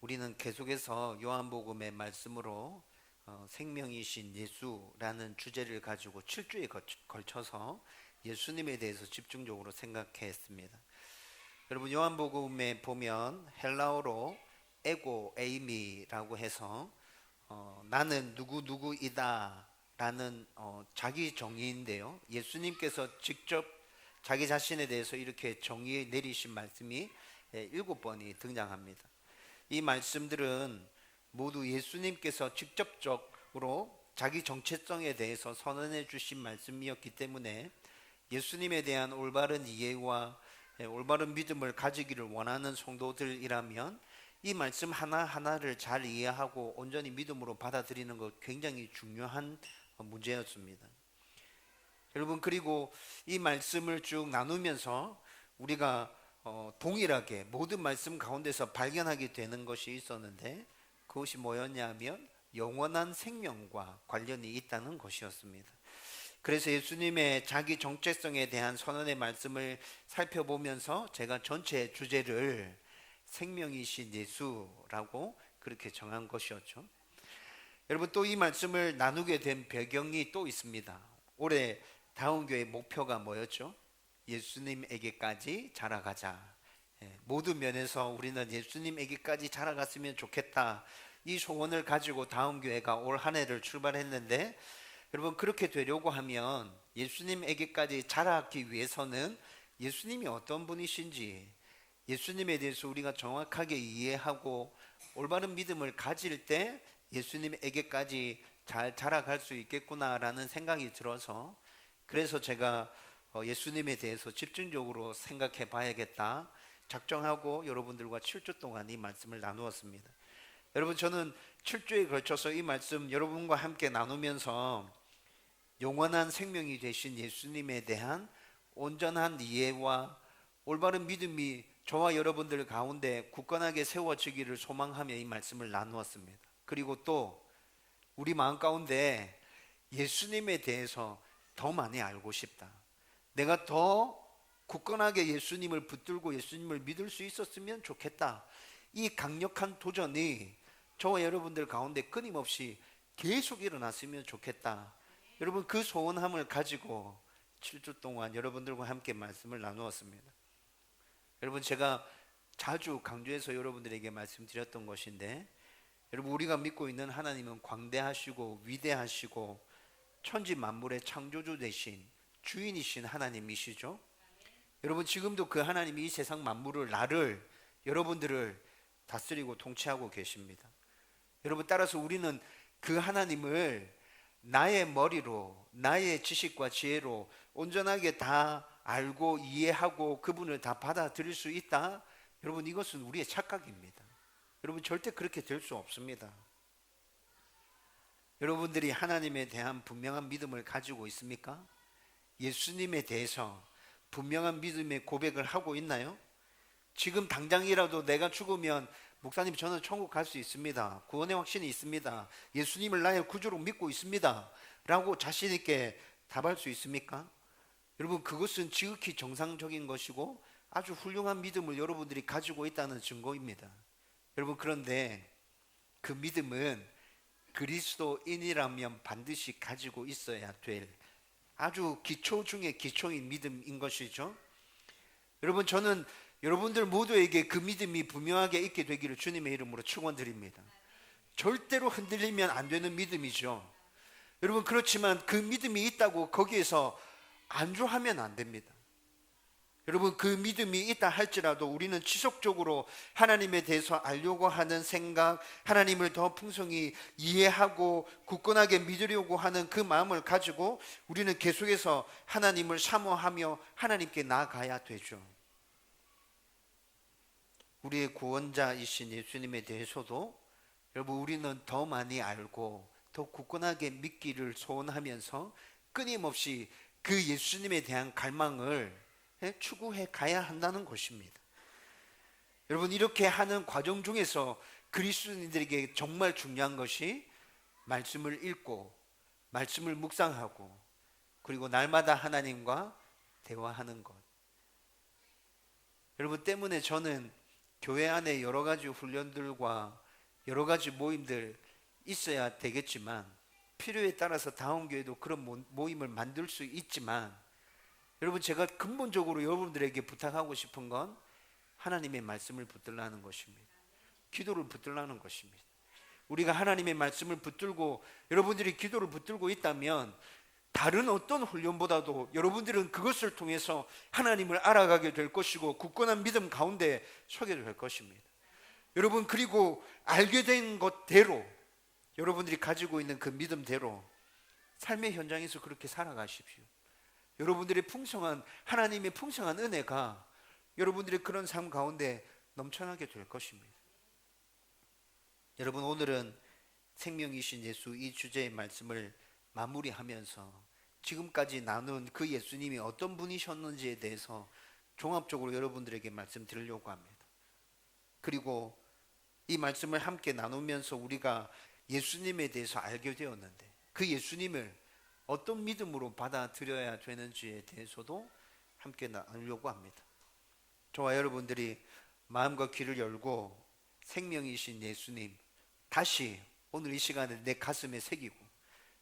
우리는 계속해서 요한복음의 말씀으로 생명이신 예수라는 주제를 가지고 7주에 걸쳐서 예수님에 대해서 집중적으로 생각했습니다. 여러분, 요한복음에 보면 헬라어로 에고 에이미라고 해서 나는 누구누구이다 라는 자기 정의인데요, 예수님께서 직접 자기 자신에 대해서 이렇게 정의 내리신 말씀이 7번이 등장합니다. 이 말씀들은 모두 예수님께서 직접적으로 자기 정체성에 대해서 선언해 주신 말씀이었기 때문에 예수님에 대한 올바른 이해와 올바른 믿음을 가지기를 원하는 성도들이라면 이 말씀 하나하나를 잘 이해하고 온전히 믿음으로 받아들이는 것 굉장히 중요한 문제였습니다. 여러분, 그리고 이 말씀을 쭉 나누면서 우리가 동일하게 모든 말씀 가운데서 발견하게 되는 것이 있었는데, 그것이 뭐였냐면 영원한 생명과 관련이 있다는 것이었습니다. 그래서 예수님의 자기 정체성에 대한 선언의 말씀을 살펴보면서 제가 전체 주제를 생명이신 예수라고 그렇게 정한 것이었죠. 여러분, 또 이 말씀을 나누게 된 배경이 또 있습니다. 올해 다운교회 목표가 뭐였죠? 예수님에게까지 자라가자. 모든 면에서 우리는 예수님에게까지 자라갔으면 좋겠다, 이 소원을 가지고 다운교회가 올 한 해를 출발했는데, 여러분, 그렇게 되려고 하면 예수님에게까지 자라기 위해서는 예수님이 어떤 분이신지, 예수님에 대해서 우리가 정확하게 이해하고 올바른 믿음을 가질 때 예수님에게까지 잘 자라갈 수 있겠구나라는 생각이 들어서, 그래서 제가 예수님에 대해서 집중적으로 생각해 봐야겠다 작정하고 여러분들과 7주 동안 이 말씀을 나누었습니다. 여러분, 저는 7주에 걸쳐서 이 말씀 여러분과 함께 나누면서 영원한 생명이 되신 예수님에 대한 온전한 이해와 올바른 믿음이 저와 여러분들 가운데 굳건하게 세워지기를 소망하며 이 말씀을 나누었습니다. 그리고 또 우리 마음 가운데 예수님에 대해서 더 많이 알고 싶다, 내가 더 굳건하게 예수님을 붙들고 예수님을 믿을 수 있었으면 좋겠다, 이 강력한 도전이 저와 여러분들 가운데 끊임없이 계속 일어났으면 좋겠다. 여러분, 그 소원함을 가지고 7주 동안 여러분들과 함께 말씀을 나누었습니다. 여러분, 제가 자주 강조해서 여러분들에게 말씀드렸던 것인데, 여러분, 우리가 믿고 있는 하나님은 광대하시고 위대하시고 천지 만물의 창조주 되신 주인이신 하나님이시죠. 여러분, 지금도 그 하나님이 이 세상 만물을, 나를, 여러분들을 다스리고 통치하고 계십니다. 여러분, 따라서 우리는 그 하나님을 나의 머리로, 나의 지식과 지혜로 온전하게 다 알고 이해하고 그분을 다 받아들일 수 있다? 여러분, 이것은 우리의 착각입니다. 여러분, 절대 그렇게 될 수 없습니다. 여러분들이 하나님에 대한 분명한 믿음을 가지고 있습니까? 예수님에 대해서 분명한 믿음의 고백을 하고 있나요? 지금 당장이라도 내가 죽으면 목사님, 저는 천국 갈 수 있습니다, 구원의 확신이 있습니다, 예수님을 나의 구주로 믿고 있습니다 라고 자신 있게 답할 수 있습니까? 여러분, 그것은 지극히 정상적인 것이고 아주 훌륭한 믿음을 여러분들이 가지고 있다는 증거입니다. 여러분, 그런데 그 믿음은 그리스도인이라면 반드시 가지고 있어야 될 아주 기초 중에 기초인 믿음인 것이죠. 여러분, 저는 여러분들 모두에게 그 믿음이 분명하게 있게 되기를 주님의 이름으로 축원드립니다. 절대로 흔들리면 안 되는 믿음이죠. 여러분, 그렇지만 그 믿음이 있다고 거기에서 안주하면 안 됩니다. 여러분, 그 믿음이 있다 할지라도 우리는 지속적으로 하나님에 대해서 알려고 하는 생각, 하나님을 더 풍성히 이해하고 굳건하게 믿으려고 하는 그 마음을 가지고 우리는 계속해서 하나님을 사모하며 하나님께 나아가야 되죠. 우리의 구원자이신 예수님에 대해서도 여러분, 우리는 더 많이 알고 더 굳건하게 믿기를 소원하면서 끊임없이 그 예수님에 대한 갈망을 추구해 가야 한다는 것입니다. 여러분, 이렇게 하는 과정 중에서 그리스도인들에게 정말 중요한 것이 말씀을 읽고 말씀을 묵상하고 그리고 날마다 하나님과 대화하는 것. 여러분, 때문에 저는 교회 안에 여러 가지 훈련들과 여러 가지 모임들 있어야 되겠지만, 필요에 따라서 다음 교회도 그런 모임을 만들 수 있지만, 여러분, 제가 근본적으로 여러분들에게 부탁하고 싶은 건 하나님의 말씀을 붙들라는 것입니다. 기도를 붙들라는 것입니다. 우리가 하나님의 말씀을 붙들고 여러분들이 기도를 붙들고 있다면 다른 어떤 훈련보다도 여러분들은 그것을 통해서 하나님을 알아가게 될 것이고 굳건한 믿음 가운데 서게 될 것입니다. 여러분, 그리고 알게 된 것대로 여러분들이 가지고 있는 그 믿음대로 삶의 현장에서 그렇게 살아가십시오. 여러분들의 풍성한 하나님의 풍성한 은혜가 여러분들의 그런 삶 가운데 넘쳐나게 될 것입니다. 여러분, 오늘은 생명이신 예수 이 주제의 말씀을 마무리하면서 지금까지 나눈 그 예수님이 어떤 분이셨는지에 대해서 종합적으로 여러분들에게 말씀드리려고 합니다. 그리고 이 말씀을 함께 나누면서 우리가 예수님에 대해서 알게 되었는데 그 예수님을 어떤 믿음으로 받아들여야 되는지에 대해서도 함께 나누려고 합니다. 저와 여러분들이 마음과 귀를 열고 생명이신 예수님 다시 오늘 이 시간에 내 가슴에 새기고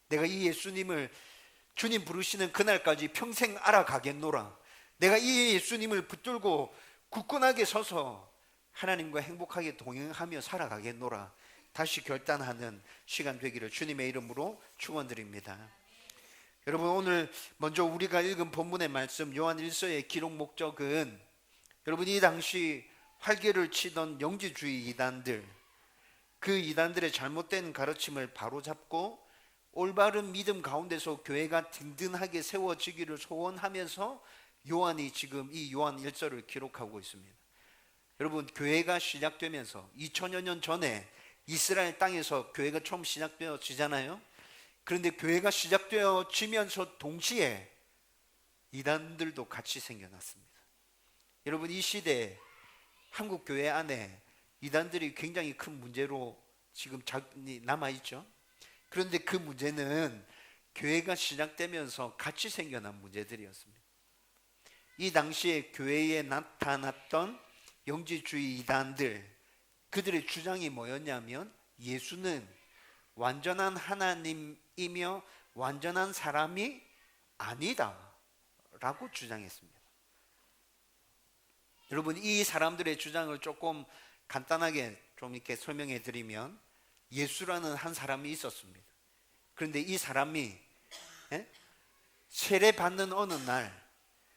내가 이 예수님을 주님 부르시는 그날까지 평생 알아가겠노라, 내가 이 예수님을 붙들고 굳건하게 서서 하나님과 행복하게 동행하며 살아가겠노라 다시 결단하는 시간 되기를 주님의 이름으로 축원드립니다. 여러분, 오늘 먼저 우리가 읽은 본문의 말씀 요한 1서의 기록 목적은 여러분 이 당시 활개를 치던 영지주의 이단들, 그 이단들의 잘못된 가르침을 바로잡고 올바른 믿음 가운데서 교회가 든든하게 세워지기를 소원하면서 요한이 지금 이 요한 1서를 기록하고 있습니다. 여러분, 교회가 시작되면서 2000여 년 전에 이스라엘 땅에서 교회가 처음 시작되어지잖아요. 그런데 교회가 시작되어지면서 동시에 이단들도 같이 생겨났습니다. 여러분, 이 시대에 한국 교회 안에 이단들이 굉장히 큰 문제로 지금 남아있죠. 그런데 그 문제는 교회가 시작되면서 같이 생겨난 문제들이었습니다. 이 당시에 교회에 나타났던 영지주의 이단들, 그들의 주장이 뭐였냐면 예수는 완전한 하나님이며 완전한 사람이 아니다 라고 주장했습니다. 여러분, 이 사람들의 주장을 조금 간단하게 좀 이렇게 설명해 드리면 예수라는 한 사람이 있었습니다. 그런데 이 사람이 세례 받는 어느 날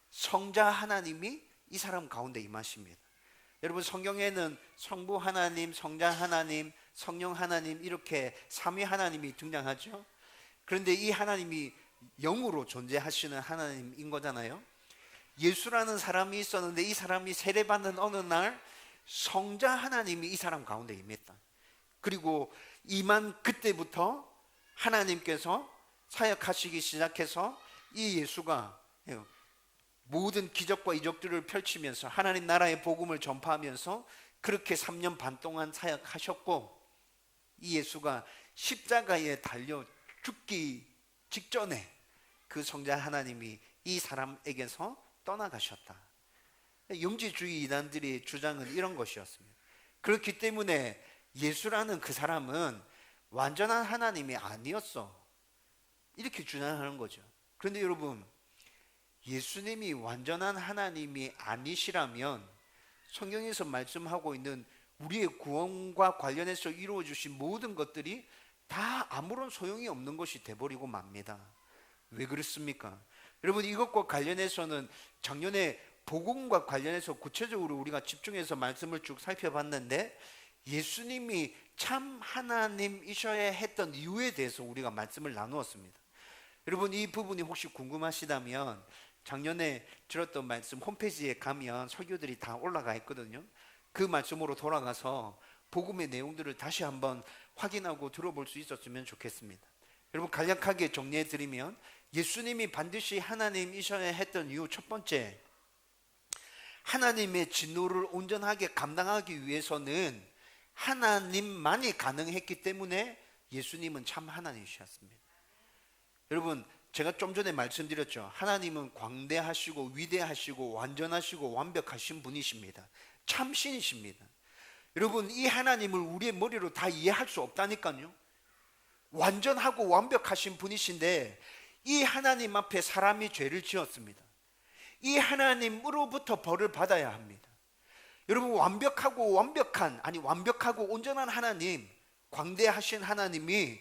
성자 하나님이 이 사람 가운데 임하십니다. 여러분, 성경에는 성부 하나님, 성자 하나님, 성령 하나님 이렇게 삼위 하나님이 등장하죠. 그런데 이 하나님이 영으로 존재하시는 하나님인 거잖아요. 예수라는 사람이 있었는데 이 사람이 세례받는 어느 날 성자 하나님이 이 사람 가운데 임했다. 그리고 임한 그때부터 하나님께서 사역하시기 시작해서 이 예수가 모든 기적과 이적들을 펼치면서 하나님 나라의 복음을 전파하면서 그렇게 3년 반 동안 사역하셨고, 이 예수가 십자가에 달려 죽기 직전에 그 성자 하나님이 이 사람에게서 떠나가셨다. 영지주의 이단들의 주장은 이런 것이었습니다. 그렇기 때문에 예수라는 그 사람은 완전한 하나님이 아니었어, 이렇게 주장하는 거죠. 그런데 여러분, 예수님이 완전한 하나님이 아니시라면 성경에서 말씀하고 있는 우리의 구원과 관련해서 이루어 주신 모든 것들이 다 아무런 소용이 없는 것이 돼버리고 맙니다. 왜 그렇습니까? 여러분, 이것과 관련해서는 작년에 복음과 관련해서 구체적으로 우리가 집중해서 말씀을 쭉 살펴봤는데, 예수님이 참 하나님이셔야 했던 이유에 대해서 우리가 말씀을 나누었습니다. 여러분, 이 부분이 혹시 궁금하시다면 작년에 들었던 말씀 홈페이지에 가면 설교들이 다 올라가 있거든요. 그 말씀으로 돌아가서 복음의 내용들을 다시 한번 확인하고 들어볼 수 있었으면 좋겠습니다. 여러분, 간략하게 정리해 드리면 예수님이 반드시 하나님이셔야 했던 이유, 첫 번째, 하나님의 진노를 온전하게 감당하기 위해서는 하나님만이 가능했기 때문에 예수님은 참 하나님이셨습니다. 여러분, 제가 좀 전에 말씀드렸죠. 하나님은 광대하시고 위대하시고 완전하시고 완벽하신 분이십니다. 참 신이십니다. 여러분, 이 하나님을 우리의 머리로 다 이해할 수 없다니까요. 완전하고 완벽하신 분이신데 이 하나님 앞에 사람이 죄를 지었습니다. 이 하나님으로부터 벌을 받아야 합니다. 여러분, 완벽하고 온전한 하나님, 광대하신 하나님이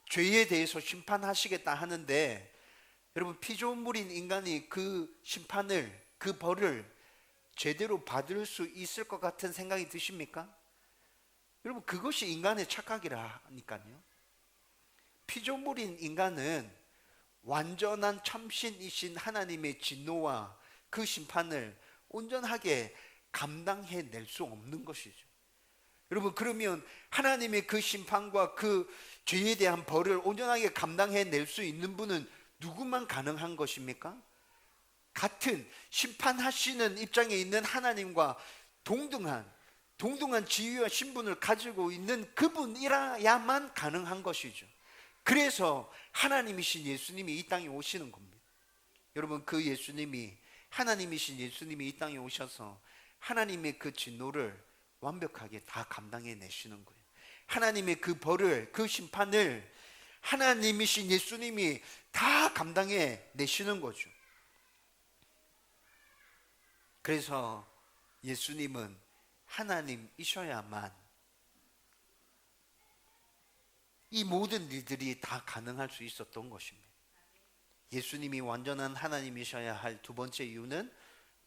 죄에 대해서 심판하시겠다 하는데, 여러분, 피조물인 인간이 그 심판을, 그 벌을 제대로 받을 수 있을 것 같은 생각이 드십니까? 여러분, 그것이 인간의 착각이라니까요. 피조물인 인간은 완전한 참신이신 하나님의 진노와 그 심판을 온전하게 감당해낼 수 없는 것이죠. 여러분, 그러면 하나님의 그 심판과 그 죄에 대한 벌을 온전하게 감당해낼 수 있는 분은 누구만 가능한 것입니까? 같은 심판하시는 입장에 있는 하나님과 동등한 지위와 신분을 가지고 있는 그분이라야만 가능한 것이죠. 그래서 하나님이신 예수님이 이 땅에 오시는 겁니다. 여러분, 그 예수님이, 하나님이신 예수님이 이 땅에 오셔서 하나님의 그 진노를 완벽하게 다 감당해 내시는 거예요. 하나님의 그 벌을, 그 심판을 하나님이신 예수님이 다 감당해 내시는 거죠. 그래서 예수님은 하나님이셔야만 이 모든 일들이 다 가능할 수 있었던 것입니다. 예수님이 완전한 하나님이셔야 할 두 번째 이유는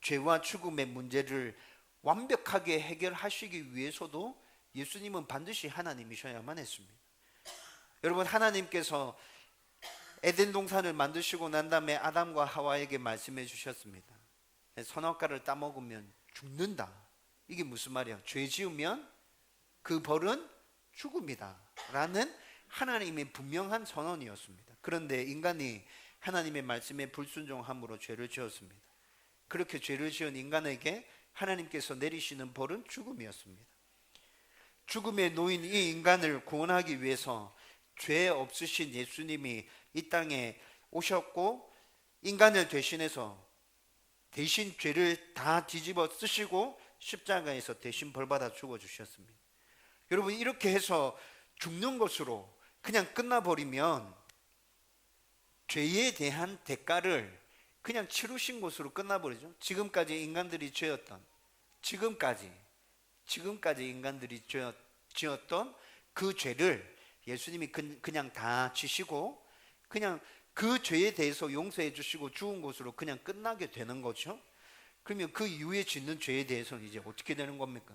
죄와 죽음의 문제를 완벽하게 해결하시기 위해서도 예수님은 반드시 하나님이셔야만 했습니다. 여러분, 하나님께서 에덴 동산을 만드시고 난 다음에 아담과 하와에게 말씀해 주셨습니다. 선악과를 따먹으면 죽는다. 이게 무슨 말이야? 죄 지으면 그 벌은 죽음이다 라는 하나님의 분명한 선언이었습니다. 그런데 인간이 하나님의 말씀에 불순종함으로 죄를 지었습니다. 그렇게 죄를 지은 인간에게 하나님께서 내리시는 벌은 죽음이었습니다. 죽음에 놓인 이 인간을 구원하기 위해서 죄 없으신 예수님이 이 땅에 오셨고, 인간을 대신해서 대신 죄를 다 뒤집어 쓰시고 십자가에서 대신 벌받아 죽어주셨습니다. 여러분, 이렇게 해서 죽는 것으로 그냥 끝나버리면 죄에 대한 대가를 그냥 치르신 것으로 끝나버리죠. 지금까지 인간들이 죄였던, 지금까지 인간들이 지었던 그 죄를 예수님이 그냥 다 지시고 그냥 그 죄에 대해서 용서해 주시고 죽은 것으로 그냥 끝나게 되는 거죠. 그러면 그 이후에 짓는 죄에 대해서는 이제 어떻게 되는 겁니까?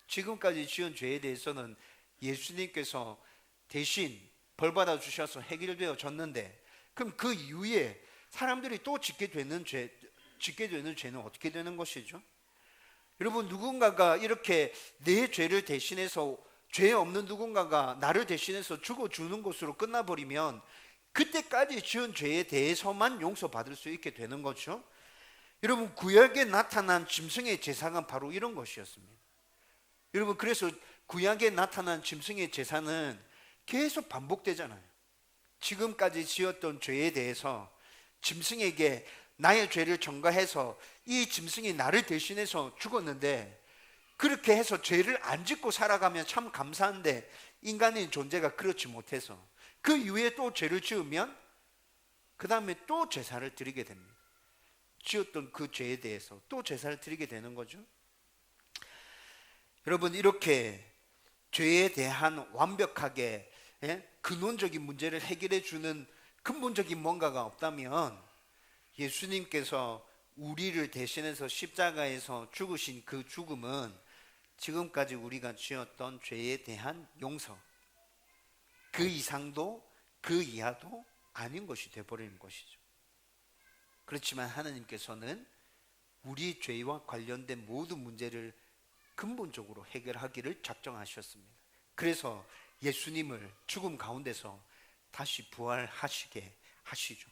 지금까지 지은 죄에 대해서는 예수님께서 대신 벌받아 주셔서 해결되어 졌는데, 그럼 그 이후에 사람들이 또 짓게 되는 죄는 어떻게 되는 것이죠? 여러분, 누군가가 이렇게 내 죄를 대신해서, 죄 없는 누군가가 나를 대신해서 죽어주는 것으로 끝나버리면 그때까지 지은 죄에 대해서만 용서받을 수 있게 되는 거죠. 여러분, 구약에 나타난 짐승의 제사가 바로 이런 것이었습니다. 여러분, 그래서 구약에 나타난 짐승의 제사는 계속 반복되잖아요. 지금까지 지었던 죄에 대해서 짐승에게 나의 죄를 전가해서 이 짐승이 나를 대신해서 죽었는데, 그렇게 해서 죄를 안 짓고 살아가면 참 감사한데 인간의 존재가 그렇지 못해서 그 이후에 또 죄를 지으면 그 다음에 또 제사를 드리게 됩니다. 지었던 그 죄에 대해서 또 제사를 드리게 되는 거죠. 여러분, 이렇게 죄에 대한 완벽하게 근원적인 문제를 해결해 주는 근본적인 뭔가가 없다면 예수님께서 우리를 대신해서 십자가에서 죽으신 그 죽음은 지금까지 우리가 지었던 죄에 대한 용서, 그 이상도 그 이하도 아닌 것이 되어버리는 것이죠. 그렇지만 하나님께서는 우리 죄와 관련된 모든 문제를 근본적으로 해결하기를 작정하셨습니다. 그래서 예수님을 죽음 가운데서 다시 부활하시게 하시죠.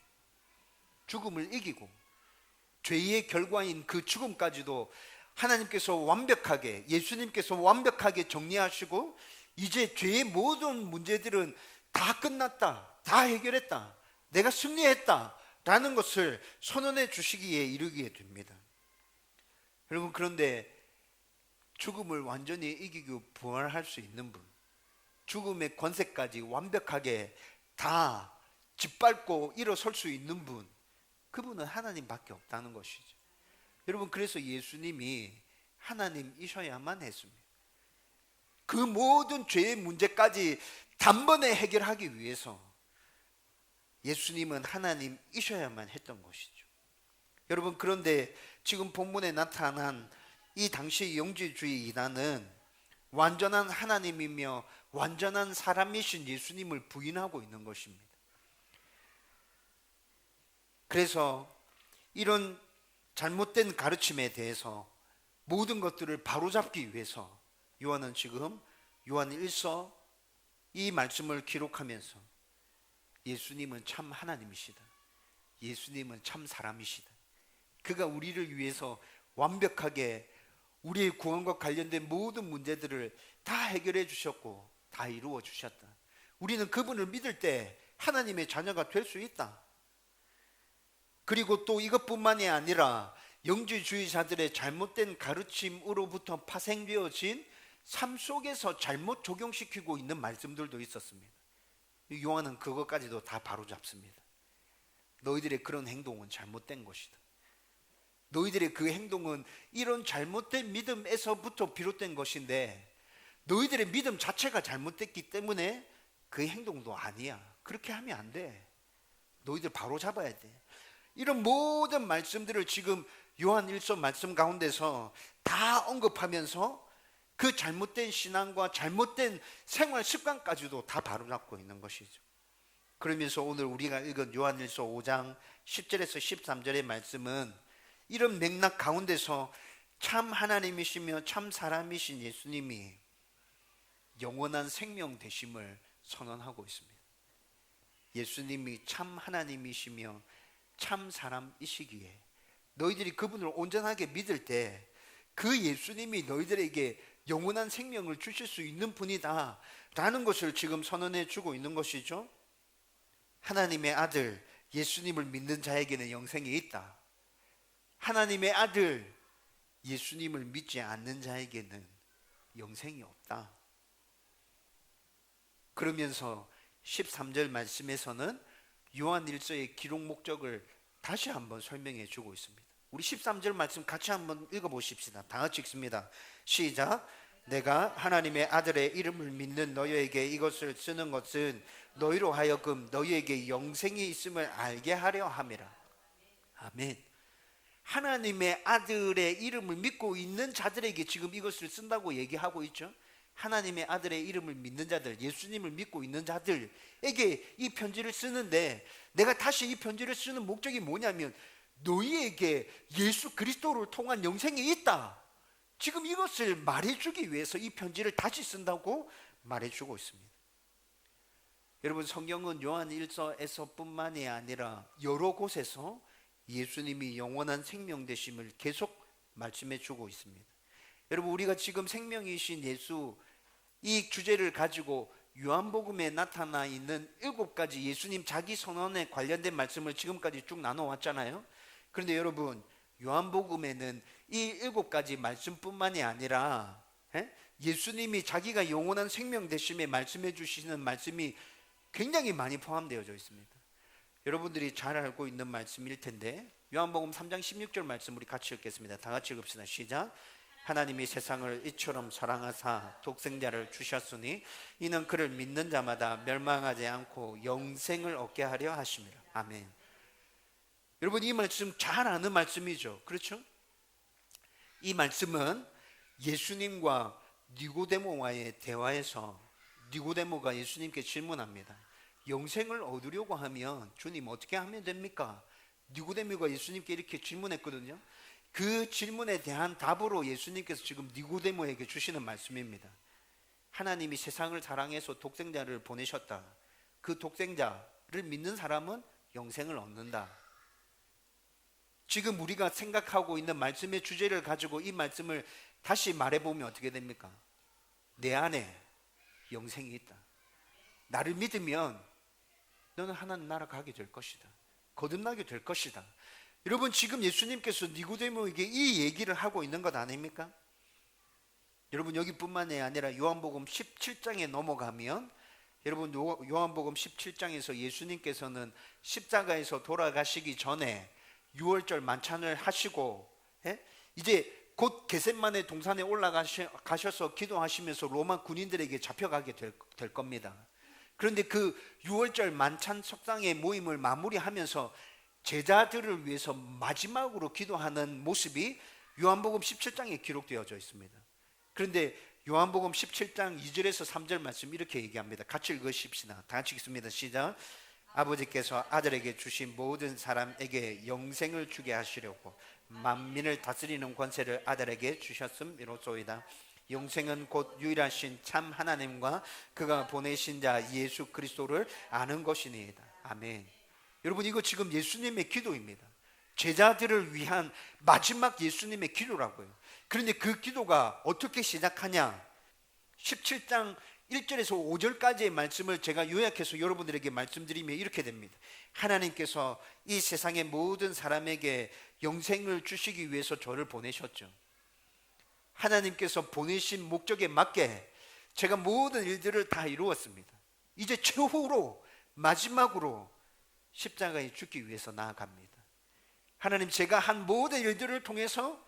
죽음을 이기고 죄의 결과인 그 죽음까지도 하나님께서 완벽하게, 예수님께서 완벽하게 정리하시고 이제 죄의 모든 문제들은 다 끝났다, 다 해결했다, 내가 승리했다 라는 것을 선언해 주시기에 이르게 됩니다. 여러분, 그런데 죽음을 완전히 이기고 부활할 수 있는 분, 죽음의 권세까지 완벽하게 다 짓밟고 일어설 수 있는 분, 그분은 하나님밖에 없다는 것이죠. 여러분, 그래서 예수님이 하나님이셔야만 했습니다. 그 모든 죄의 문제까지 단번에 해결하기 위해서 예수님은 하나님이셔야만 했던 것이죠. 여러분, 그런데 지금 본문에 나타난 이 당시 영지주의 이단은 완전한 하나님이며 완전한 사람이신 예수님을 부인하고 있는 것입니다. 그래서 이런 잘못된 가르침에 대해서 모든 것들을 바로잡기 위해서 요한은 지금 요한 1서 이 말씀을 기록하면서 예수님은 참 하나님이시다, 예수님은 참 사람이시다, 그가 우리를 위해서 완벽하게 우리의 구원과 관련된 모든 문제들을 다 해결해 주셨고 다 이루어 주셨다, 우리는 그분을 믿을 때 하나님의 자녀가 될 수 있다. 그리고 또 이것뿐만이 아니라 영지주의자들의 잘못된 가르침으로부터 파생되어진 삶 속에서 잘못 적용시키고 있는 말씀들도 있었습니다. 요한은 그것까지도 다 바로잡습니다. 너희들의 그런 행동은 잘못된 것이다, 너희들의 그 행동은 이런 잘못된 믿음에서부터 비롯된 것인데 너희들의 믿음 자체가 잘못됐기 때문에 그 행동도 아니야, 그렇게 하면 안 돼, 너희들 바로잡아야 돼. 이런 모든 말씀들을 지금 요한 1서 말씀 가운데서 다 언급하면서 그 잘못된 신앙과 잘못된 생활 습관까지도 다 바로잡고 있는 것이죠. 그러면서 오늘 우리가 읽은 요한 1서 5장 10절에서 13절의 말씀은 이런 맥락 가운데서 참 하나님이시며 참 사람이신 예수님이 영원한 생명 되심을 선언하고 있습니다. 예수님이 참 하나님이시며 참 사람이시기에 너희들이 그분을 온전하게 믿을 때 그 예수님이 너희들에게 영원한 생명을 주실 수 있는 분이다 라는 것을 지금 선언해 주고 있는 것이죠. 하나님의 아들 예수님을 믿는 자에게는 영생이 있다, 하나님의 아들 예수님을 믿지 않는 자에게는 영생이 없다. 그러면서 13절 말씀에서는 요한 1서의 기록 목적을 다시 한번 설명해 주고 있습니다. 우리 13절 말씀 같이 한번 읽어보십시다. 다 같이 읽습니다. 시작. 내가 하나님의 아들의 이름을 믿는 너희에게 이것을 쓰는 것은 너희로 하여금 너희에게 영생이 있음을 알게 하려 함이라. 아멘. 하나님의 아들의 이름을 믿고 있는 자들에게 지금 이것을 쓴다고 얘기하고 있죠. 하나님의 아들의 이름을 믿는 자들, 예수님을 믿고 있는 자들에게 이 편지를 쓰는데, 내가 다시 이 편지를 쓰는 목적이 뭐냐면 너희에게 예수 그리스도를 통한 영생이 있다, 지금 이것을 말해주기 위해서 이 편지를 다시 쓴다고 말해주고 있습니다. 여러분, 성경은 요한 1서에서 뿐만이 아니라 여러 곳에서 예수님이 영원한 생명 되심을 계속 말씀해 주고 있습니다. 여러분, 우리가 지금 생명이신 예수 이 주제를 가지고 요한복음에 나타나 있는 7가지 예수님 자기 선언에 관련된 말씀을 지금까지 쭉 나눠왔잖아요. 그런데 여러분, 요한복음에는 이 7가지 말씀뿐만이 아니라 예수님이 자기가 영원한 생명 되심에 말씀해 주시는 말씀이 굉장히 많이 포함되어져 있습니다. 여러분들이 잘 알고 있는 말씀일 텐데 요한복음 3장 16절 말씀 우리 같이 읽겠습니다. 다 같이 읽읍시다. 시작. 하나님이 세상을 이처럼 사랑하사 독생자를 주셨으니 이는 그를 믿는 자마다 멸망하지 않고 영생을 얻게 하려 하심이라. 아멘. 여러분, 이 말씀 잘 아는 말씀이죠, 그렇죠? 이 말씀은 예수님과 니고데모와의 대화에서 니고데모가 예수님께 질문합니다. 영생을 얻으려고 하면 주님 어떻게 하면 됩니까? 니고데모가 예수님께 이렇게 질문했거든요. 그 질문에 대한 답으로 예수님께서 지금 니고데모에게 주시는 말씀입니다. 하나님이 세상을 사랑해서 독생자를 보내셨다. 그 독생자를 믿는 사람은 영생을 얻는다. 지금 우리가 생각하고 있는 말씀의 주제를 가지고 이 말씀을 다시 말해보면 어떻게 됩니까? 내 안에 영생이 있다. 나를 믿으면 너는 하나님 나라 가게 될 것이다. 거듭나게 될 것이다. 여러분, 지금 예수님께서 니고데모에게 이 얘기를 하고 있는 것 아닙니까? 여러분 여기뿐만이 아니라 요한복음 17장에 넘어가면 여러분 요한복음 17장에서 예수님께서는 십자가에서 돌아가시기 전에 유월절 만찬을 하시고 이제 곧 겟셋마네 동산에 올라가셔서 기도하시면서 로마 군인들에게 잡혀가게 될 겁니다. 그런데 그 유월절 만찬 석상의 모임을 마무리하면서 제자들을 위해서 마지막으로 기도하는 모습이 요한복음 17장에 기록되어져 있습니다. 그런데 요한복음 17장 2절에서 3절 말씀 이렇게 얘기합니다. 같이 읽으십시다. 다 같이 읽습니다. 시작. 아버지께서 아들에게 주신 모든 사람에게 영생을 주게 하시려고 만민을 다스리는 권세를 아들에게 주셨음이로소이다. 영생은 곧 유일하신 참 하나님과 그가 보내신 자 예수 그리스도를 아는 것이니이다. 아멘. 여러분 이거 지금 예수님의 기도입니다. 제자들을 위한 마지막 예수님의 기도라고요. 그런데 그 기도가 어떻게 시작하냐? 17장 1절에서 5절까지의 말씀을 제가 요약해서 여러분들에게 말씀드리면 이렇게 됩니다. 하나님께서 이 세상의 모든 사람에게 영생을 주시기 위해서 저를 보내셨죠. 하나님께서 보내신 목적에 맞게 제가 모든 일들을 다 이루었습니다. 이제 최후로 마지막으로 십자가에 죽기 위해서 나아갑니다. 하나님, 제가 한 모든 일들을 통해서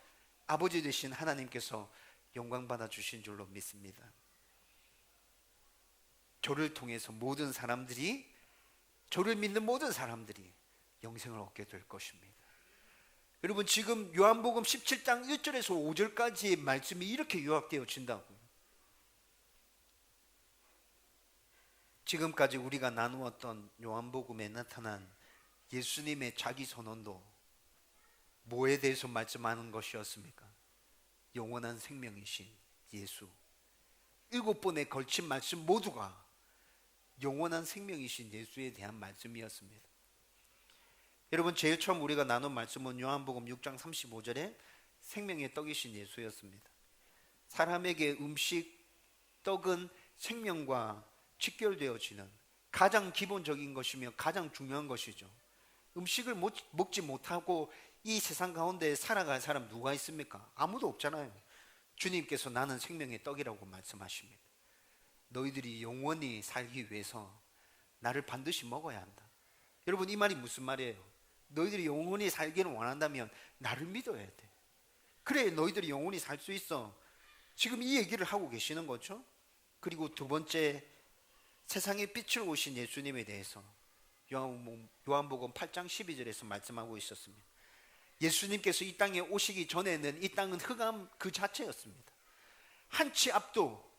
아버지 되신 하나님께서 영광 받아 주신 줄로 믿습니다. 저를 통해서 모든 사람들이, 저를 믿는 모든 사람들이 영생을 얻게 될 것입니다. 여러분 지금 요한복음 17장 1절에서 5절까지의 말씀이 이렇게 요약되어진다고요. 지금까지 우리가 나누었던 요한복음에 나타난 예수님의 자기 선언도 뭐에 대해서 말씀하는 것이었습니까? 영원한 생명이신 예수. 7번에 걸친 말씀 모두가 영원한 생명이신 예수에 대한 말씀이었습니다. 여러분 제일 처음 우리가 나눈 말씀은 요한복음 6장 35절에 생명의 떡이신 예수였습니다. 사람에게 음식, 떡은 생명과 직결되어지는 가장 기본적인 것이며 가장 중요한 것이죠. 음식을 먹지 못하고 이 세상 가운데 살아갈 사람 누가 있습니까? 아무도 없잖아요. 주님께서 나는 생명의 떡이라고 말씀하십니다. 너희들이 영원히 살기 위해서 나를 반드시 먹어야 한다. 여러분 이 말이 무슨 말이에요? 너희들이 영원히 살기를 원한다면 나를 믿어야 돼. 그래 너희들이 영원히 살 수 있어. 지금 이 얘기를 하고 계시는 거죠. 그리고 두 번째, 세상에 빛으로 오신 예수님에 대해서 요한복음 8장 12절에서 말씀하고 있었습니다. 예수님께서 이 땅에 오시기 전에는 이 땅은 흑암 그 자체였습니다. 한치 앞도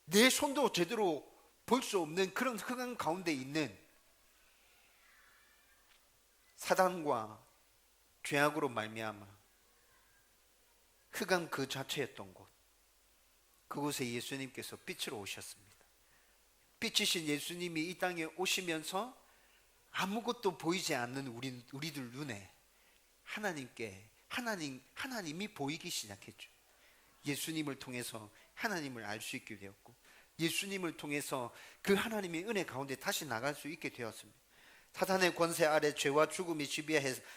내 손도 제대로 볼 수 없는 그런 흑암 가운데 있는 사단과 죄악으로 말미암아 흑암 그 자체였던 곳, 그곳에 예수님께서 빛으로 오셨습니다. 빛이신 예수님이 이 땅에 오시면서 아무것도 보이지 않는 우리들 눈에 하나님이 보이기 시작했죠. 예수님을 통해서 하나님을 알 수 있게 되었고, 예수님을 통해서 그 하나님의 은혜 가운데 다시 나갈 수 있게 되었습니다. 사탄의 권세 아래 죄와 죽음이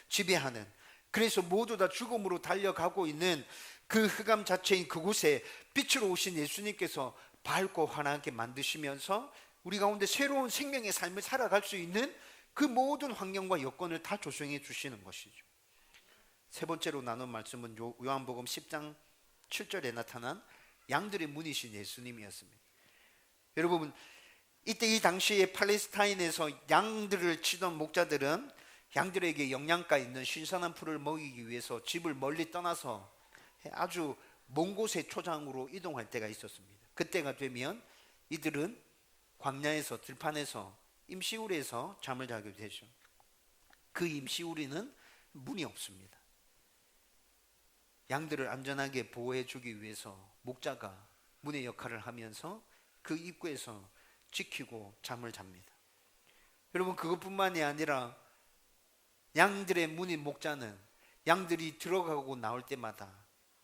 지배하는, 그래서 모두 다 죽음으로 달려가고 있는 그 흑암 자체인 그곳에 빛으로 오신 예수님께서 밝고 환하게 만드시면서 우리 가운데 새로운 생명의 삶을 살아갈 수 있는 그 모든 환경과 여건을 다 조성해 주시는 것이죠. 세 번째로 나눈 말씀은 요한복음 10장 7절에 나타난 양들의 문이신 예수님이었습니다. 여러분 이때 이 당시에 팔레스타인에서 양들을 치던 목자들은 양들에게 영양가 있는 신선한 풀을 먹이기 위해서 집을 멀리 떠나서 아주 먼 곳의 초장으로 이동할 때가 있었습니다. 그때가 되면 이들은 광야에서 들판에서 임시우리에서 잠을 자게 되죠. 그 임시우리는 문이 없습니다. 양들을 안전하게 보호해 주기 위해서 목자가 문의 역할을 하면서 그 입구에서 지키고 잠을 잡니다. 여러분 그것뿐만이 아니라 양들의 문인 목자는 양들이 들어가고 나올 때마다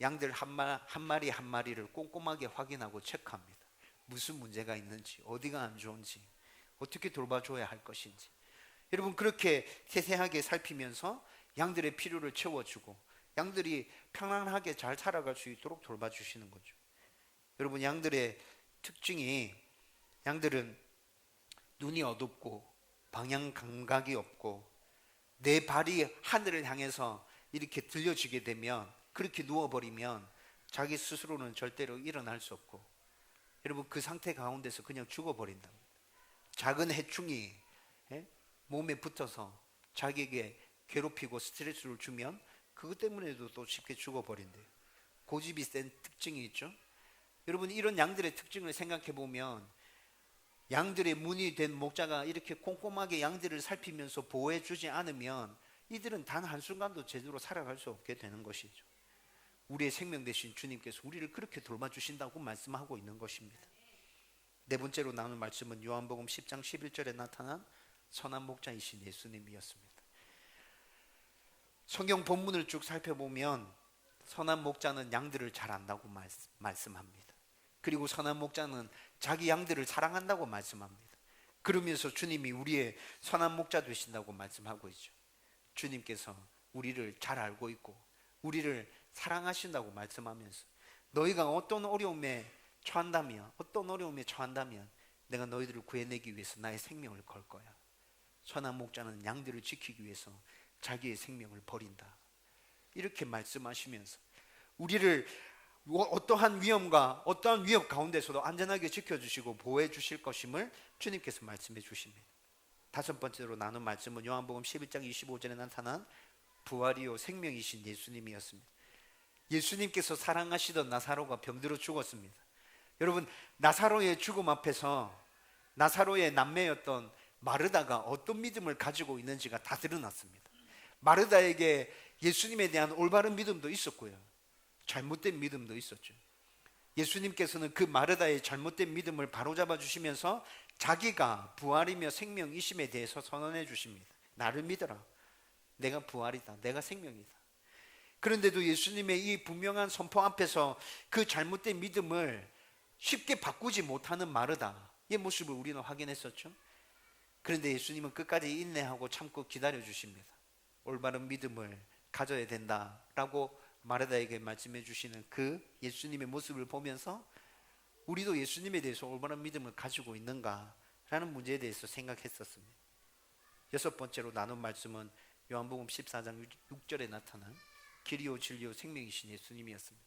양들 한 마리 한 마리를 꼼꼼하게 확인하고 체크합니다. 무슨 문제가 있는지, 어디가 안 좋은지, 어떻게 돌봐줘야 할 것인지. 여러분 그렇게 세세하게 살피면서 양들의 필요를 채워주고 양들이 편안하게 잘 살아갈 수 있도록 돌봐주시는 거죠. 여러분, 양들의 특징이, 양들은 눈이 어둡고 방향 감각이 없고 내 발이 하늘을 향해서 이렇게 들려지게 되면, 그렇게 누워버리면 자기 스스로는 절대로 일어날 수 없고, 여러분, 그 상태 가운데서 그냥 죽어버린다. 작은 해충이 몸에 붙어서 자기에게 괴롭히고 스트레스를 주면 그것 때문에도 또 쉽게 죽어버린대요. 고집이 센 특징이 있죠. 여러분, 이런 양들의 특징을 생각해 보면, 양들의 문이 된 목자가 이렇게 꼼꼼하게 양들을 살피면서 보호해 주지 않으면 이들은 단 한순간도 제대로 살아갈 수 없게 되는 것이죠. 우리의 생명 되신 주님께서 우리를 그렇게 돌봐주신다고 말씀하고 있는 것입니다. 네 번째로 나눈 말씀은 요한복음 10장 11절에 나타난 선한 목자이신 예수님이었습니다. 성경 본문을 쭉 살펴보면 선한 목자는 양들을 잘 안다고 말씀합니다. 그리고 선한 목자는 자기 양들을 사랑한다고 말씀합니다. 그러면서 주님이 우리의 선한 목자 되신다고 말씀하고 있죠. 주님께서 우리를 잘 알고 있고 우리를 사랑하신다고 말씀하면서, 너희가 어떤 어려움에 처한다면 내가 너희들을 구해내기 위해서 나의 생명을 걸 거야. 선한 목자는 양들을 지키기 위해서 자기의 생명을 버린다. 이렇게 말씀하시면서 우리를 어떠한 위험과 어떠한 위협 가운데서도 안전하게 지켜주시고 보호해 주실 것임을 주님께서 말씀해 주십니다. 다섯 번째로 나눈 말씀은 요한복음 11장 25절에 나타난 부활이요 생명이신 예수님이었습니다. 예수님께서 사랑하시던 나사로가 병들어 죽었습니다. 여러분, 나사로의 죽음 앞에서 나사로의 남매였던 마르다가 어떤 믿음을 가지고 있는지가 다 드러났습니다. 마르다에게 예수님에 대한 올바른 믿음도 있었고요, 잘못된 믿음도 있었죠. 예수님께서는 그 마르다의 잘못된 믿음을 바로잡아 주시면서 자기가 부활이며 생명이심에 대해서 선언해 주십니다. 나를 믿어라. 내가 부활이다. 내가 생명이다. 그런데도 예수님의 이 분명한 선포 앞에서 그 잘못된 믿음을 쉽게 바꾸지 못하는 마르다의 모습을 우리는 확인했었죠. 그런데 예수님은 끝까지 인내하고 참고 기다려 주십니다. 올바른 믿음을 가져야 된다라고 마르다에게 말씀해 주시는 그 예수님의 모습을 보면서 우리도 예수님에 대해서 올바른 믿음을 가지고 있는가라는 문제에 대해서 생각했었습니다. 여섯 번째로 나눈 말씀은 요한복음 14장 6절에 나타난 길이요 진리요 생명이신 예수님이었습니다.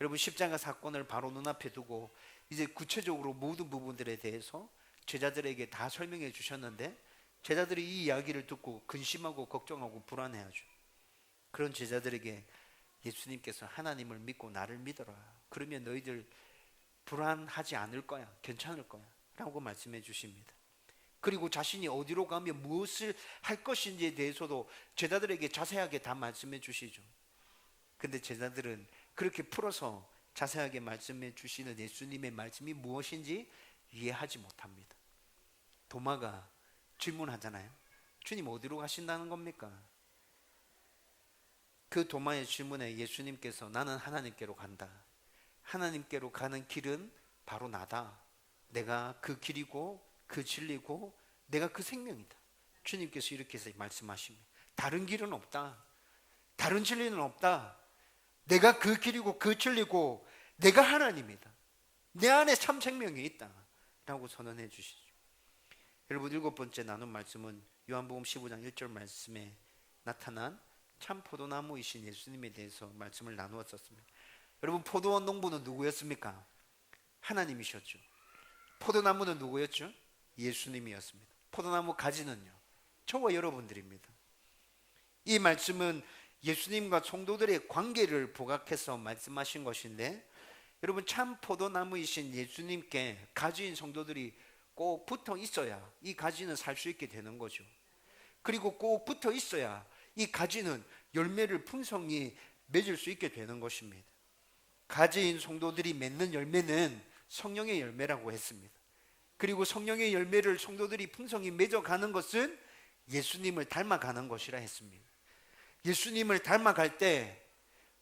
여러분, 십자가 사건을 바로 눈앞에 두고 이제 구체적으로 모든 부분들에 대해서 제자들에게 다 설명해 주셨는데, 제자들이 이 이야기를 듣고 근심하고 걱정하고 불안해하죠. 그런 제자들에게 예수님께서 하나님을 믿고 나를 믿어라. 그러면 너희들 불안하지 않을 거야. 괜찮을 거야. 라고 말씀해 주십니다. 그리고 자신이 어디로 가면 무엇을 할 것인지에 대해서도 제자들에게 자세하게 다 말씀해 주시죠. 근데 제자들은 그렇게 풀어서 자세하게 말씀해 주시는 예수님의 말씀이 무엇인지 이해하지 못합니다. 도마가 질문하잖아요. 주님, 어디로 가신다는 겁니까? 그 도마의 질문에 예수님께서 나는 하나님께로 간다. 하나님께로 가는 길은 바로 나다. 내가 그 길이고 그 진리고 내가 그 생명이다. 주님께서 이렇게 해서 말씀하십니다. 다른 길은 없다. 다른 진리는 없다. 내가 그 길이고 그 진리고 내가 하나님이다. 내 안에 참 생명이 있다. 라고 선언해 주시죠. 여러분, 일곱 번째 나눈 말씀은 요한복음 15장 1절 말씀에 나타난 참 포도나무이신 예수님에 대해서 말씀을 나누었었습니다. 여러분, 포도원 농부는 누구였습니까? 하나님이셨죠. 포도나무는 누구였죠? 예수님이었습니다. 포도나무 가지는요? 저와 여러분들입니다. 이 말씀은 예수님과 성도들의 관계를 부각해서 말씀하신 것인데, 여러분, 참 포도나무이신 예수님께 가지인 성도들이 꼭 붙어 있어야 이 가지는 살 수 있게 되는 거죠. 그리고 꼭 붙어 있어야 이 가지는 열매를 풍성히 맺을 수 있게 되는 것입니다. 가지인 성도들이 맺는 열매는 성령의 열매라고 했습니다. 그리고 성령의 열매를 성도들이 풍성히 맺어가는 것은 예수님을 닮아가는 것이라 했습니다. 예수님을 닮아갈 때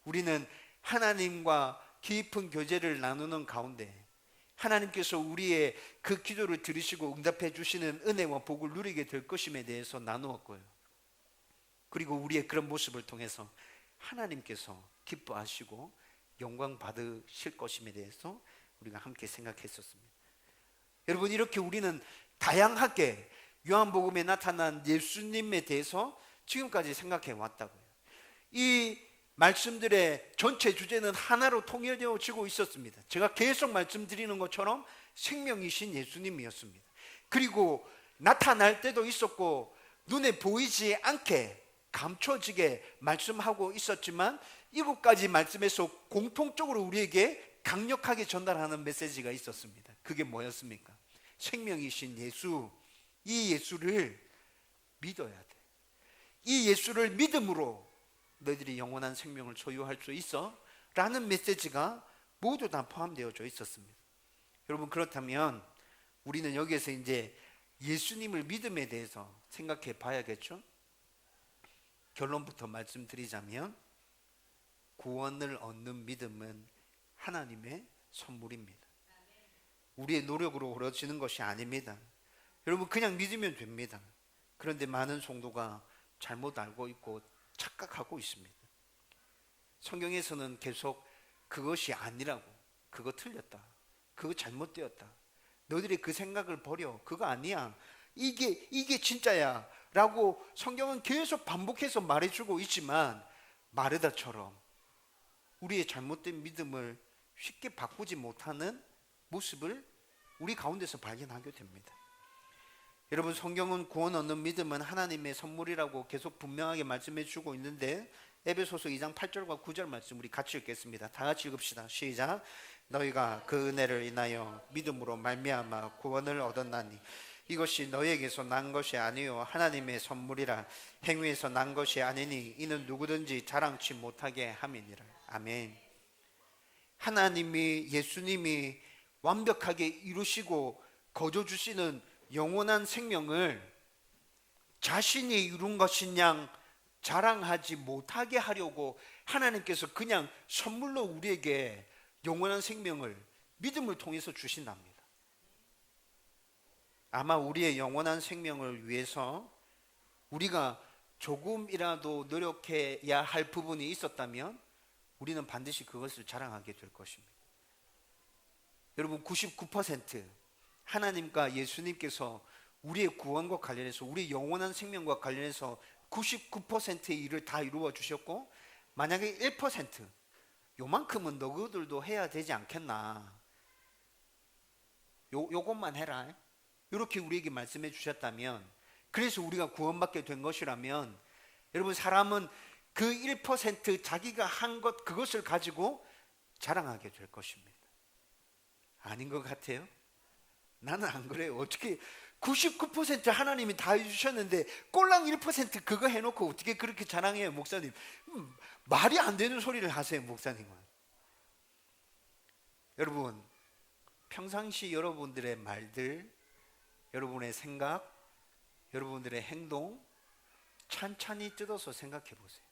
우리는 하나님과 깊은 교제를 나누는 가운데 하나님께서 우리의 그 기도를 들으시고 응답해 주시는 은혜와 복을 누리게 될 것임에 대해서 나누었고요. 그리고 우리의 그런 모습을 통해서 하나님께서 기뻐하시고 영광 받으실 것임에 대해서 우리가 함께 생각했었습니다. 여러분, 이렇게 우리는 다양하게 요한복음에 나타난 예수님에 대해서 지금까지 생각해 왔다고요. 이 말씀들의 전체 주제는 하나로 통일되어지고 있었습니다. 제가 계속 말씀드리는 것처럼 생명이신 예수님이었습니다. 그리고 나타날 때도 있었고 눈에 보이지 않게 감춰지게 말씀하고 있었지만 7가지 말씀에서 공통적으로 우리에게 강력하게 전달하는 메시지가 있었습니다. 그게 뭐였습니까? 생명이신 예수, 이 예수를 믿어야 돼. 이 예수를 믿음으로 너희들이 영원한 생명을 소유할 수 있어 라는 메시지가 모두 다 포함되어져 있었습니다. 여러분, 그렇다면 우리는 여기에서 이제 예수님을 믿음에 대해서 생각해 봐야겠죠? 결론부터 말씀드리자면 구원을 얻는 믿음은 하나님의 선물입니다. 우리의 노력으로 얻어지는 것이 아닙니다. 여러분, 그냥 믿으면 됩니다. 그런데 많은 성도가 잘못 알고 있고 착각하고 있습니다. 성경에서는 계속 그것이 아니라고, 그거 틀렸다, 그거 잘못되었다, 너희들이 그 생각을 버려, 그거 아니야, 이게 진짜야 라고 성경은 계속 반복해서 말해주고 있지만 마르다처럼 우리의 잘못된 믿음을 쉽게 바꾸지 못하는 모습을 우리 가운데서 발견하게 됩니다. 여러분, 성경은 구원 얻는 믿음은 하나님의 선물이라고 계속 분명하게 말씀해 주고 있는데 에베소서 2장 8절과 9절 말씀 우리 같이 읽겠습니다. 다 같이 읽읍시다. 시작. 너희가 그 은혜를 인하여 믿음으로 말미암아 구원을 얻었나니 이것이 너희에게서 난 것이 아니요 하나님의 선물이라. 행위에서 난 것이 아니니 이는 누구든지 자랑치 못하게 함이니라. 아멘. 하나님이, 예수님이 완벽하게 이루시고 거저주시는 영원한 생명을 자신이 이룬 것인 양 자랑하지 못하게 하려고 하나님께서 그냥 선물로 우리에게 영원한 생명을 믿음을 통해서 주신답니다. 아마 우리의 영원한 생명을 위해서 우리가 조금이라도 노력해야 할 부분이 있었다면 우리는 반드시 그것을 자랑하게 될 것입니다. 여러분, 99% 하나님과 예수님께서 우리의 구원과 관련해서, 우리의 영원한 생명과 관련해서 99%의 일을 다 이루어 주셨고, 만약에 1% 요만큼은 너희들도 해야 되지 않겠나, 요것만 해라, 이렇게 우리에게 말씀해 주셨다면, 그래서 우리가 구원받게 된 것이라면, 여러분, 사람은 그 1% 자기가 한 것, 그것을 가지고 자랑하게 될 것입니다. 아닌 것 같아요? 나는 안 그래요. 어떻게 99% 하나님이 다 해주셨는데 꼴랑 1% 그거 해놓고 어떻게 그렇게 자랑해요, 목사님? 말이 안 되는 소리를 하세요, 목사님은. 여러분, 평상시 여러분들의 말들, 여러분의 생각, 여러분들의 행동 찬찬히 뜯어서 생각해 보세요.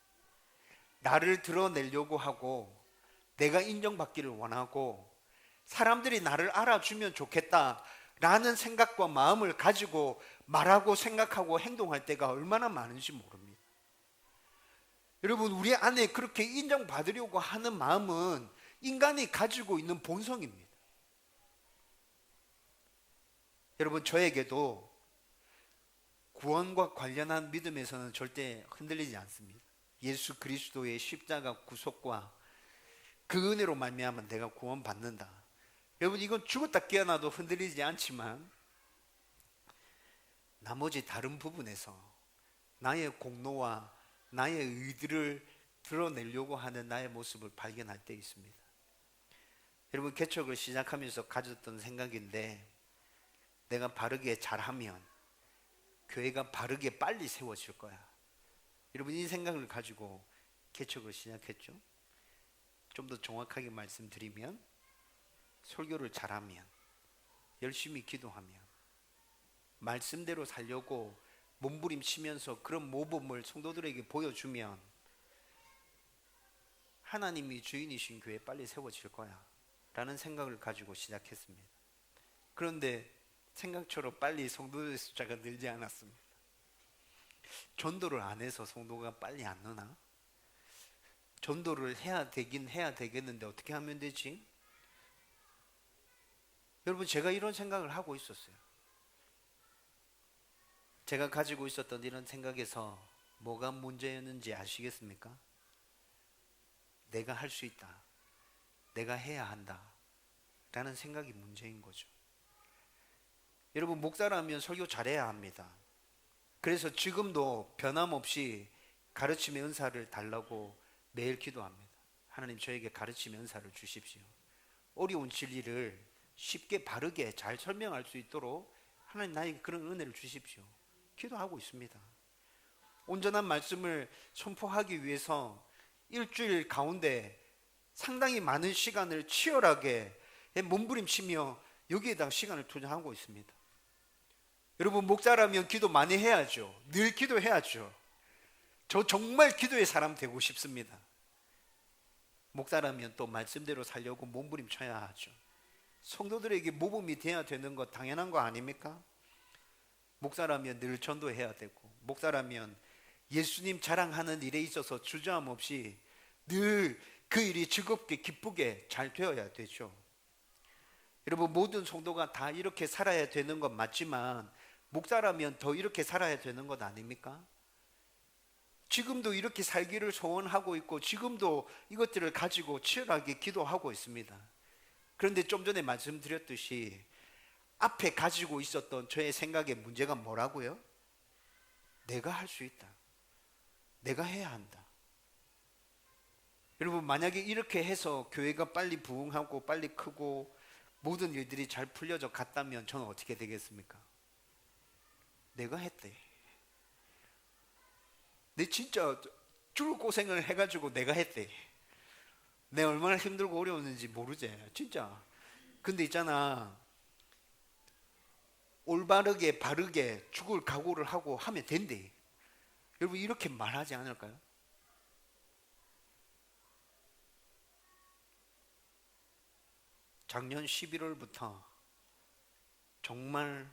나를 드러내려고 하고 내가 인정받기를 원하고 사람들이 나를 알아주면 좋겠다라는 생각과 마음을 가지고 말하고 생각하고 행동할 때가 얼마나 많은지 모릅니다. 여러분, 우리 안에 그렇게 인정받으려고 하는 마음은 인간이 가지고 있는 본성입니다. 여러분, 저에게도 구원과 관련한 믿음에서는 절대 흔들리지 않습니다. 예수 그리스도의 십자가 구속과 그 은혜로 말미암아 내가 구원받는다. 여러분, 이건 죽었다 깨어나도 흔들리지 않지만 나머지 다른 부분에서 나의 공로와 나의 의들을 드러내려고 하는 나의 모습을 발견할 때 있습니다. 여러분, 개척을 시작하면서 가졌던 생각인데, 내가 바르게 잘하면 교회가 바르게 빨리 세워질 거야. 여러분, 이 생각을 가지고 개척을 시작했죠. 좀 더 정확하게 말씀드리면, 설교를 잘하면, 열심히 기도하면, 말씀대로 살려고 몸부림치면서 그런 모범을 성도들에게 보여주면 하나님이 주인이신 교회 빨리 세워질 거야 라는 생각을 가지고 시작했습니다. 그런데 생각처럼 빨리 성도의 숫자가 늘지 않았습니다. 전도를 안 해서 성도가 빨리 안 느나? 전도를 해야 되긴 해야 되겠는데 어떻게 하면 되지? 여러분, 제가 이런 생각을 하고 있었어요. 제가 가지고 있었던 이런 생각에서 뭐가 문제였는지 아시겠습니까? 내가 할 수 있다, 내가 해야 한다 라는 생각이 문제인 거죠. 여러분, 목사라면 설교 잘해야 합니다. 그래서 지금도 변함없이 가르침의 은사를 달라고 매일 기도합니다. 하나님, 저에게 가르침의 은사를 주십시오. 어려운 진리를 쉽게 바르게 잘 설명할 수 있도록 하나님 나에게 그런 은혜를 주십시오. 기도하고 있습니다. 온전한 말씀을 선포하기 위해서 일주일 가운데 상당히 많은 시간을 치열하게 몸부림치며 여기에다 시간을 투자하고 있습니다. 여러분, 목사라면 기도 많이 해야죠. 늘 기도해야죠. 저 정말 기도의 사람 되고 싶습니다. 목사라면 또 말씀대로 살려고 몸부림쳐야 하죠. 성도들에게 모범이 돼야 되는 것 당연한 거 아닙니까? 목사라면 늘 전도해야 되고, 목사라면 예수님 자랑하는 일에 있어서 주저함 없이 늘 그 일이 즐겁게 기쁘게 잘 되어야 되죠. 여러분, 모든 성도가 다 이렇게 살아야 되는 건 맞지만 목사라면 더 이렇게 살아야 되는 것 아닙니까? 지금도 이렇게 살기를 소원하고 있고 지금도 이것들을 가지고 치열하게 기도하고 있습니다. 그런데 좀 전에 말씀드렸듯이 앞에 가지고 있었던 저의 생각의 문제가 뭐라고요? 내가 할 수 있다, 내가 해야 한다. 여러분, 만약에 이렇게 해서 교회가 빨리 부흥하고 빨리 크고 모든 일들이 잘 풀려져 갔다면 저는 어떻게 되겠습니까? 내가 했대, 내 진짜 죽을 고생을 해가지고 내가 했대, 내 얼마나 힘들고 어려웠는지 모르지 진짜. 근데 있잖아, 올바르게 바르게 죽을 각오를 하고 하면 된대. 여러분, 이렇게 말하지 않을까요? 작년 11월부터 정말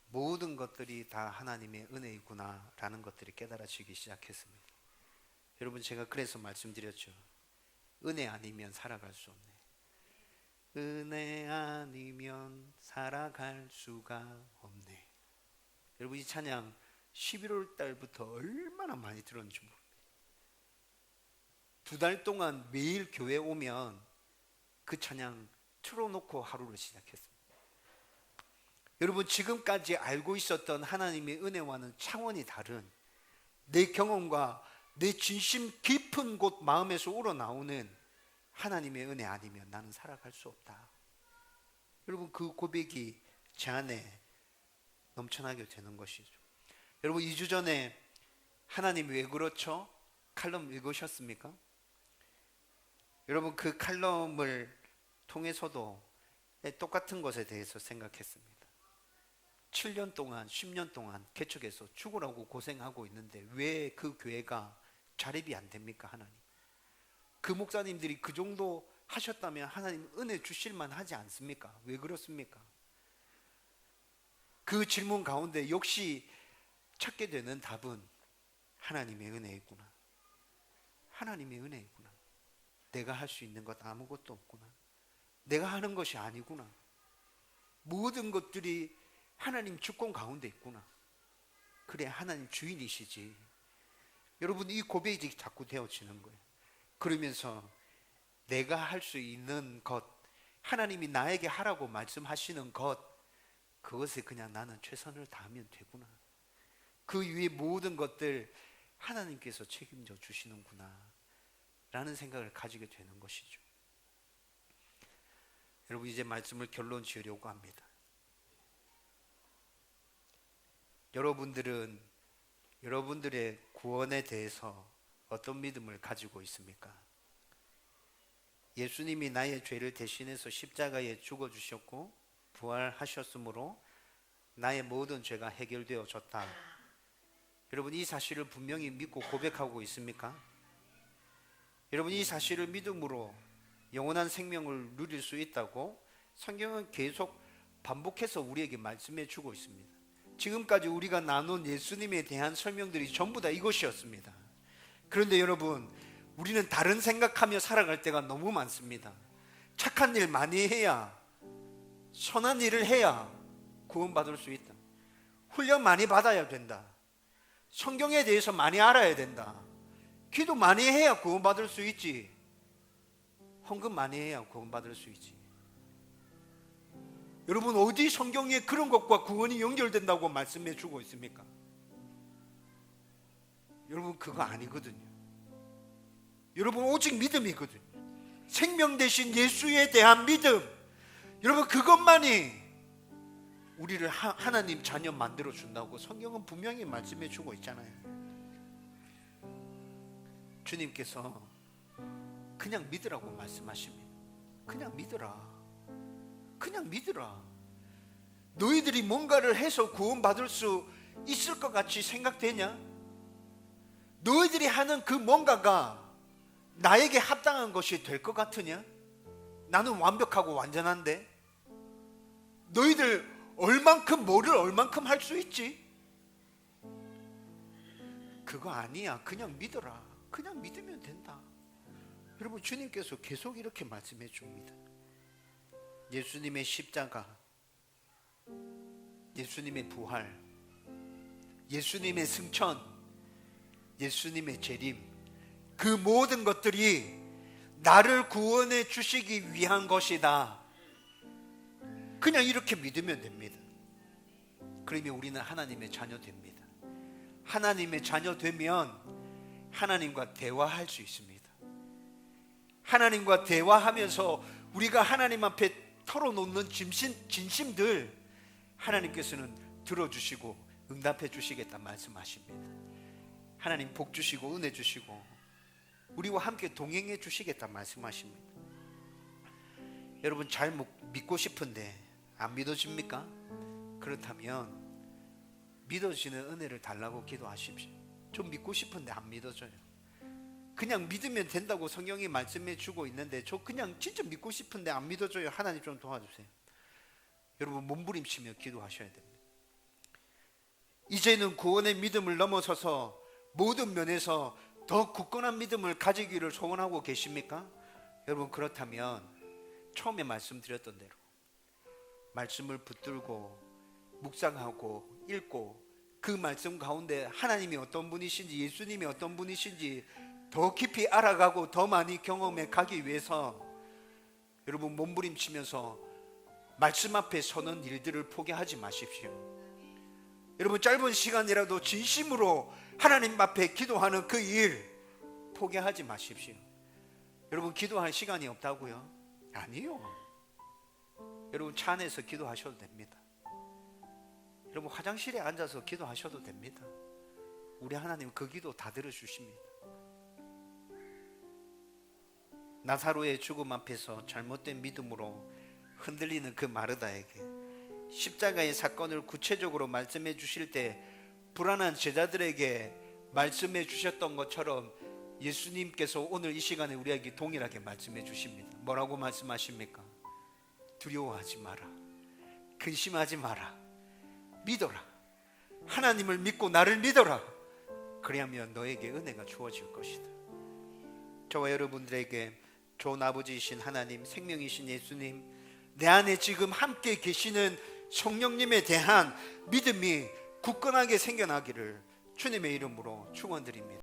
모든 것들이 다 하나님의 은혜이구나 라는 것들이 깨달아지기 시작했습니다. 여러분, 제가 그래서 말씀드렸죠. 은혜 아니면 살아갈 수 없네. 은혜 아니면 살아갈 수가 없네. 여러분, 이 찬양 11월 달부터 얼마나 많이 들었는지 모릅니다. 2달 동안 매일 교회 오면 그 찬양 틀어놓고 하루를 시작했습니다. 여러분, 지금까지 알고 있었던 하나님의 은혜와는 차원이 다른 내 경험과 내 진심 깊은 곳 마음에서 우러나오는 하나님의 은혜 아니면 나는 살아갈 수 없다. 여러분, 그 고백이 제 안에 넘쳐나게 되는 것이죠. 여러분, 2주 전에 하나님 왜 그렇죠? 칼럼 읽으셨습니까? 여러분, 그 칼럼을 통해서도 똑같은 것에 대해서 생각했습니다. 7년 동안 10년 동안 개척해서 죽으라고 고생하고 있는데 왜 그 교회가 자립이 안 됩니까? 하나님, 그 목사님들이 그 정도 하셨다면 하나님 은혜 주실만 하지 않습니까? 왜 그렇습니까? 그 질문 가운데 역시 찾게 되는 답은 하나님의 은혜이구나, 하나님의 은혜이구나, 내가 할 수 있는 것 아무것도 없구나, 내가 하는 것이 아니구나, 모든 것들이 하나님 주권 가운데 있구나, 그래 하나님 주인이시지. 여러분, 이 고백이 자꾸 되어지는 거예요. 그러면서 내가 할 수 있는 것, 하나님이 나에게 하라고 말씀하시는 것, 그것에 그냥 나는 최선을 다하면 되구나, 그 위에 모든 것들 하나님께서 책임져 주시는구나 라는 생각을 가지게 되는 것이죠. 여러분, 이제 말씀을 결론 지으려고 합니다. 여러분들은 여러분들의 구원에 대해서 어떤 믿음을 가지고 있습니까? 예수님이 나의 죄를 대신해서 십자가에 죽어주셨고 부활하셨으므로 나의 모든 죄가 해결되어졌다. 여러분, 이 사실을 분명히 믿고 고백하고 있습니까? 여러분, 이 사실을 믿음으로 영원한 생명을 누릴 수 있다고 성경은 계속 반복해서 우리에게 말씀해 주고 있습니다. 지금까지 우리가 나눈 예수님에 대한 설명들이 전부 다 이것이었습니다. 그런데 여러분, 우리는 다른 생각하며 살아갈 때가 너무 많습니다. 착한 일 많이 해야, 선한 일을 해야 구원받을 수 있다. 훈련 많이 받아야 된다. 성경에 대해서 많이 알아야 된다. 기도 많이 해야 구원받을 수 있지. 헌금 많이 해야 구원받을 수 있지. 여러분, 어디 성경에 그런 것과 구원이 연결된다고 말씀해 주고 있습니까? 여러분, 그거 아니거든요. 여러분, 오직 믿음이거든요. 생명 대신 예수에 대한 믿음. 여러분, 그것만이 우리를 하나님 자녀 만들어 준다고 성경은 분명히 말씀해 주고 있잖아요. 주님께서 그냥 믿으라고 말씀하십니다. 그냥 믿으라. 그냥 믿으라. 너희들이 뭔가를 해서 구원받을 수 있을 것 같이 생각되냐? 너희들이 하는 그 뭔가가 나에게 합당한 것이 될 것 같으냐? 나는 완벽하고 완전한데? 너희들 뭐를 얼만큼 할 수 있지? 그거 아니야. 그냥 믿어라. 그냥 믿으면 된다. 여러분, 주님께서 계속 이렇게 말씀해 줍니다. 예수님의 십자가, 예수님의 부활, 예수님의 승천, 예수님의 재림, 그 모든 것들이 나를 구원해 주시기 위한 것이다. 그냥 이렇게 믿으면 됩니다. 그러면 우리는 하나님의 자녀 됩니다. 하나님의 자녀 되면 하나님과 대화할 수 있습니다. 하나님과 대화하면서 우리가 하나님 앞에 털어놓는 진심들 하나님께서는 들어주시고 응답해 주시겠다 말씀하십니다. 하나님 복 주시고 은혜 주시고 우리와 함께 동행해 주시겠다 말씀하십니다. 여러분, 잘 믿고 싶은데 안 믿어집니까? 그렇다면 믿어지는 은혜를 달라고 기도하십시오. 좀 믿고 싶은데 안 믿어져요. 그냥 믿으면 된다고 성경이 말씀해 주고 있는데 저 그냥 진짜 믿고 싶은데 안 믿어져요. 하나님 좀 도와주세요. 여러분, 몸부림치며 기도하셔야 됩니다. 이제는 구원의 믿음을 넘어서서 모든 면에서 더 굳건한 믿음을 가지기를 소원하고 계십니까? 여러분, 그렇다면 처음에 말씀드렸던 대로 말씀을 붙들고 묵상하고 읽고 그 말씀 가운데 하나님이 어떤 분이신지, 예수님이 어떤 분이신지 더 깊이 알아가고 더 많이 경험해 가기 위해서 여러분, 몸부림치면서 말씀 앞에 서는 일들을 포기하지 마십시오. 여러분, 짧은 시간이라도 진심으로 하나님 앞에 기도하는 그 일 포기하지 마십시오. 여러분, 기도할 시간이 없다고요? 아니요. 여러분, 차 안에서 기도하셔도 됩니다. 여러분, 화장실에 앉아서 기도하셔도 됩니다. 우리 하나님 그 기도 다 들어주십니다. 나사로의 죽음 앞에서 잘못된 믿음으로 흔들리는 그 마르다에게 십자가의 사건을 구체적으로 말씀해 주실 때 불안한 제자들에게 말씀해 주셨던 것처럼 예수님께서 오늘 이 시간에 우리에게 동일하게 말씀해 주십니다. 뭐라고 말씀하십니까? 두려워하지 마라. 근심하지 마라. 믿어라. 하나님을 믿고 나를 믿어라. 그리하면 너에게 은혜가 주어질 것이다. 저와 여러분들에게 좋은 아버지이신 하나님, 생명이신 예수님, 내 안에 지금 함께 계시는 성령님에 대한 믿음이 굳건하게 생겨나기를 주님의 이름으로 축원드립니다.